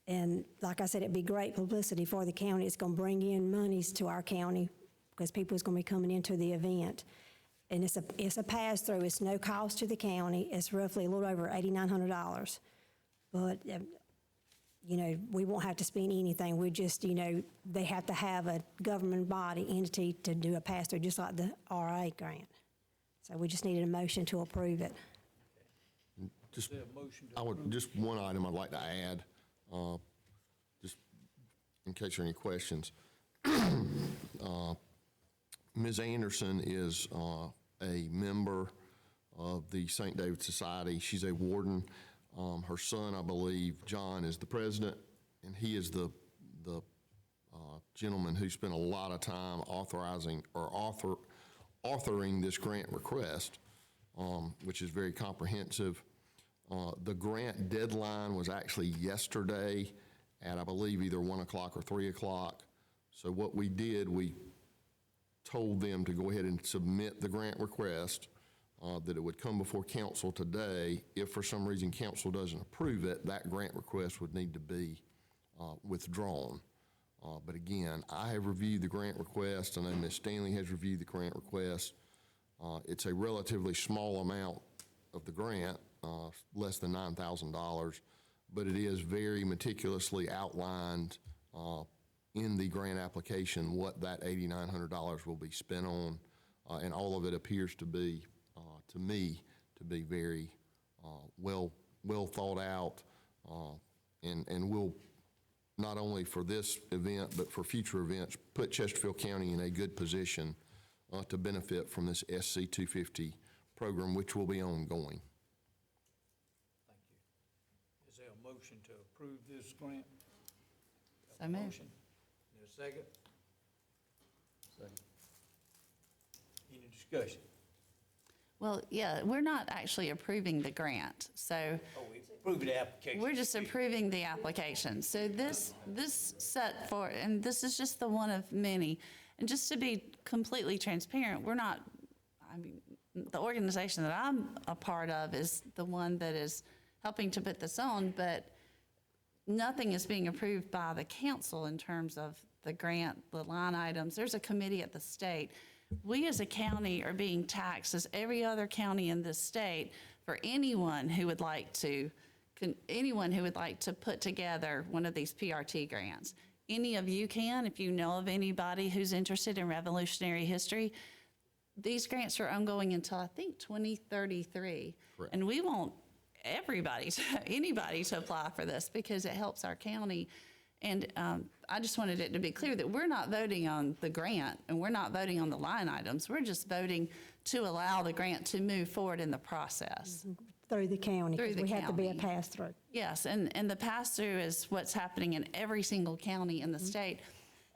And like I said, it'd be great publicity for the county. It's going to bring in monies to our county because people is going to be coming into the event. And it's a pass-through. It's no cost to the county. It's roughly a little over $8,900. But, you know, we won't have to spend anything. We just, you know, they have to have a government body entity to do a pass-through, just like the RA grant. So we just needed a motion to approve it. Is there a motion to approve? Just one item I'd like to add, just in case there are any questions. Ms. Anderson is a member of the St. David Society. She's a warden. Her son, I believe, John, is the president, and he is the gentleman who spent a lot of time authoring this grant request, which is very comprehensive. The grant deadline was actually yesterday at, I believe, either 1 o'clock or 3 o'clock. So what we did, we told them to go ahead and submit the grant request, that it would come before council today. If for some reason council doesn't approve it, that grant request would need to be withdrawn. But again, I have reviewed the grant request. I know Ms. Stanley has reviewed the grant request. It's a relatively small amount of the grant, less than $9,000, but it is very meticulously outlined in the grant application what that $8,900 will be spent on, and all of it appears to be, to me, to be very well thought out, and will, not only for this event, but for future events, put Chesterfield County in a good position to benefit from this SC 250 program, which will be ongoing. Thank you. Is there a motion to approve this grant? So moved. Motion. Is there a second? Second. Any discussion? Well, yeah, we're not actually approving the grant, so Oh, we approved the application. we're just approving the application. So this set for, and this is just the one of many. And just to be completely transparent, we're not, I mean, the organization that I'm a part of is the one that is helping to put this on, but nothing is being approved by the council in terms of the grant, the line items. There's a committee at the state. We as a county are being taxed as every other county in this state for anyone who would like to put together one of these PRT grants. Any of you can, if you know of anybody who's interested in Revolutionary history. These grants are ongoing until, I think, 2033. Correct. And we want anybody to apply for this because it helps our county. And I just wanted it to be clear that we're not voting on the grant and we're not voting on the line items. We're just voting to allow the grant to move forward in the process. Through the county, Through because the we have to be a county. pass-through. Yes, and the pass-through is what's happening in every single county in the state.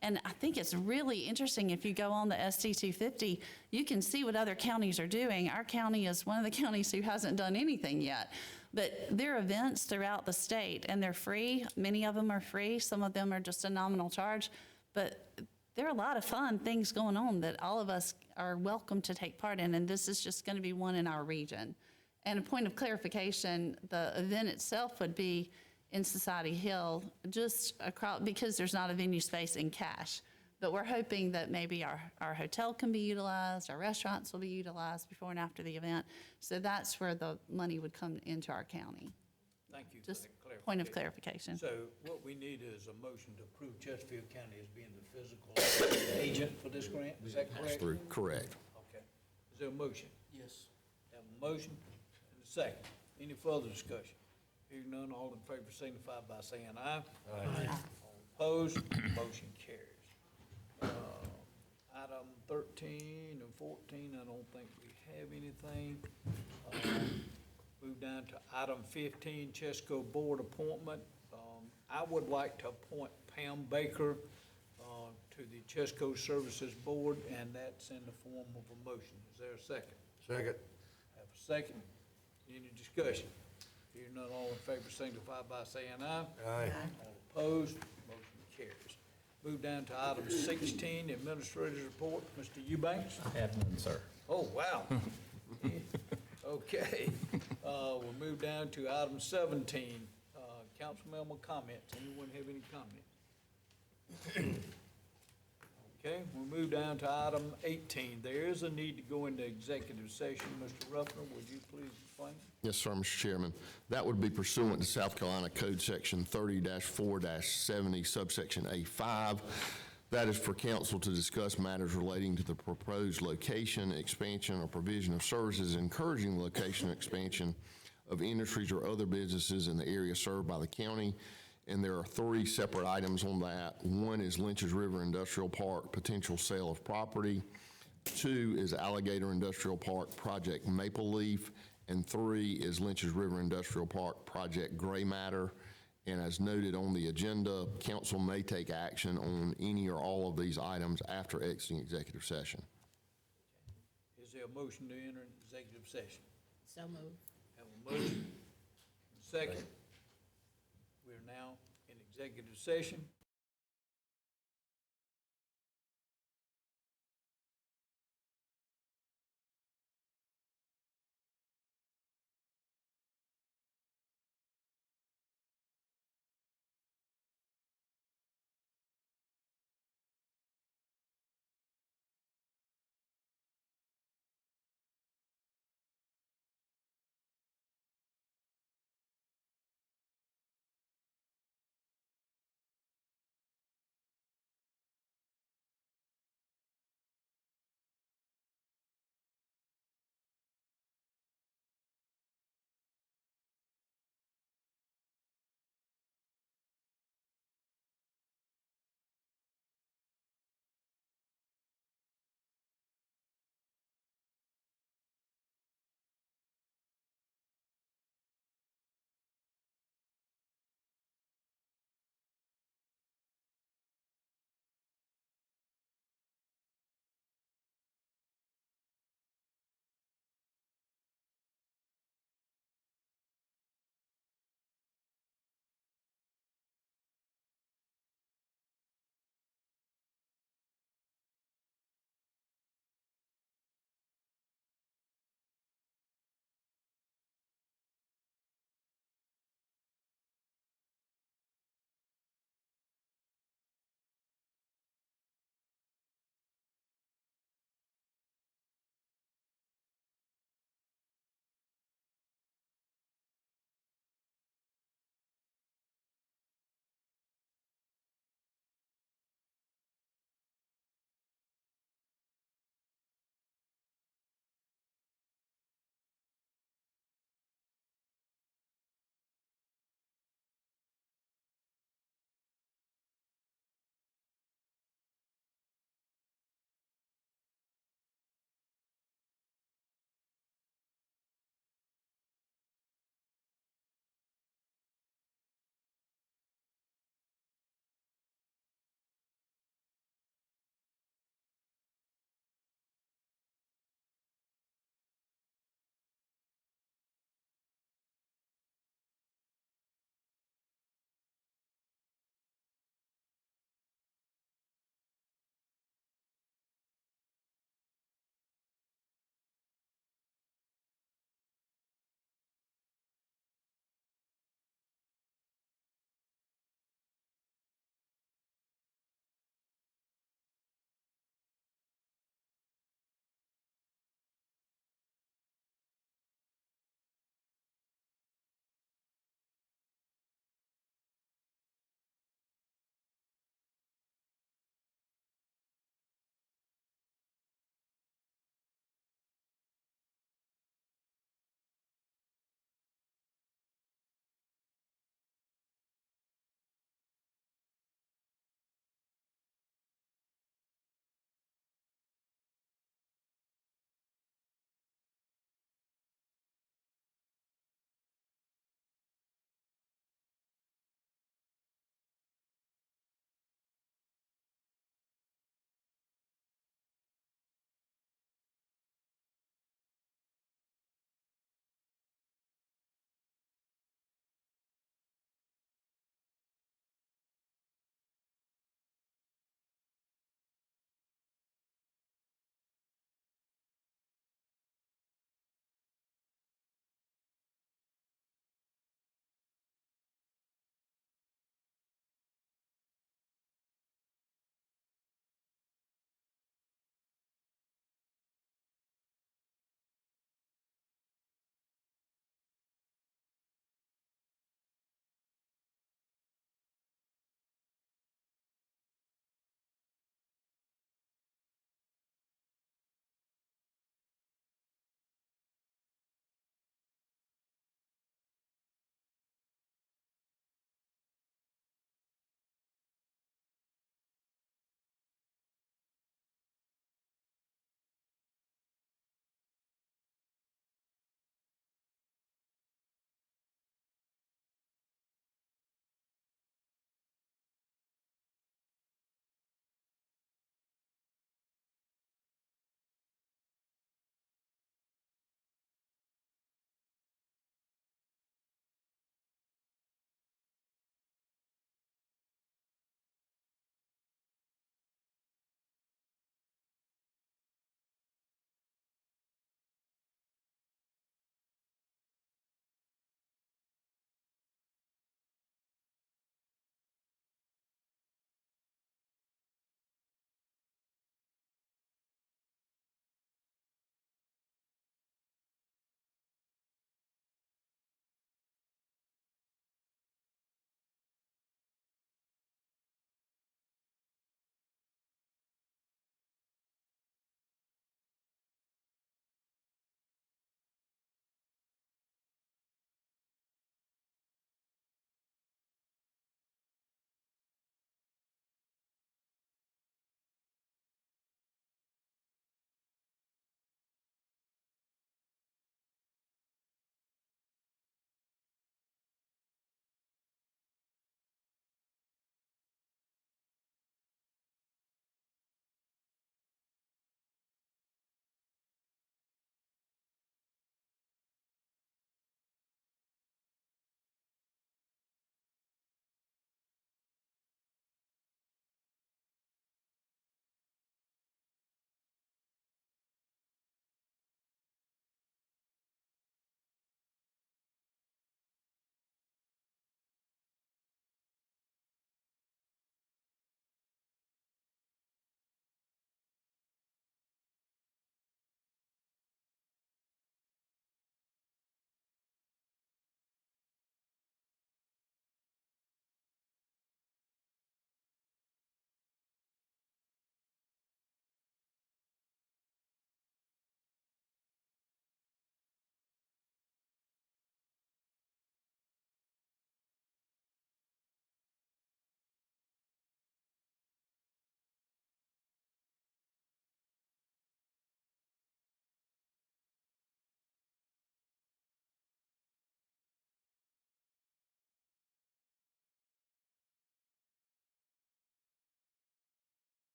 And I think it's really interesting, if you go on the ST 250, you can see what other counties are doing. Our county is one of the counties who hasn't done anything yet. But there are events throughout the state, and they're free. Many of them are free. Some of them are just a nominal charge. But there are a lot of fun things going on that all of us are welcome to take part in, and this is just going to be one in our region. And a point of clarification, the event itself would be in Society Hill, just across, because there's not a venue space in Cache. But we're hoping that maybe our hotel can be utilized, our restaurants will be utilized before and after the event. So that's where the money would come into our county. Thank you for Just that clarification. point of clarification. So what we need is a motion to approve Chesterfield County as being the physical agent for this grant. Is that correct? Through, correct. Okay. Is there a motion? Yes. Have a motion and a second. Any further discussion? Hearing none, all in favor signify by saying aye. Aye. All opposed, motion carries. Item 13 and 14, I don't think we have anything. Move down to item 15, Chesco Board appointment. I would like to appoint Pam Baker to the Chesco Services Board, and that's in the form of a motion. Is there a second? Second. Have a second. Any discussion? Hearing none, all in favor signify by saying aye. Aye. All opposed, motion carries. Move down to item 16, Administrator's Report. Mr. Eubanks? I have none, sir. Oh, wow. Okay. We'll move down to item 17, council member comments. Anyone have any comments? Okay, we'll move down to item 18. There is a need to go into executive session. Mr. Ruffner, would you please explain? Yes, sir, Mr. Chairman. That would be pursuant to South Carolina Code Section 30-4-70, subsection A5. That is for council to discuss matters relating to the proposed location, expansion, or provision of services, encouraging the location or expansion of industries or other businesses in the area served by the county. And there are 3 separate items on that. One is Lynch's River Industrial Park, potential sale of property. 2 is Alligator Industrial Park, Project Maple Leaf. And 3 is Lynch's River Industrial Park, Project Gray Matter. And as noted on the agenda, council may take action on any or all of these items after exiting executive session. Is there a motion to enter executive session? So moved. Have a motion. Second. We are now in executive session.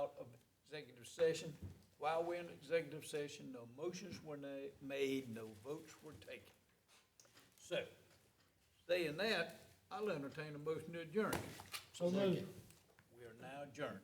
out of executive session. While we're in executive session, no motions were made, no votes were taken. So, saying that, I'll entertain a motion to adjourn. So moved. We are now adjourned.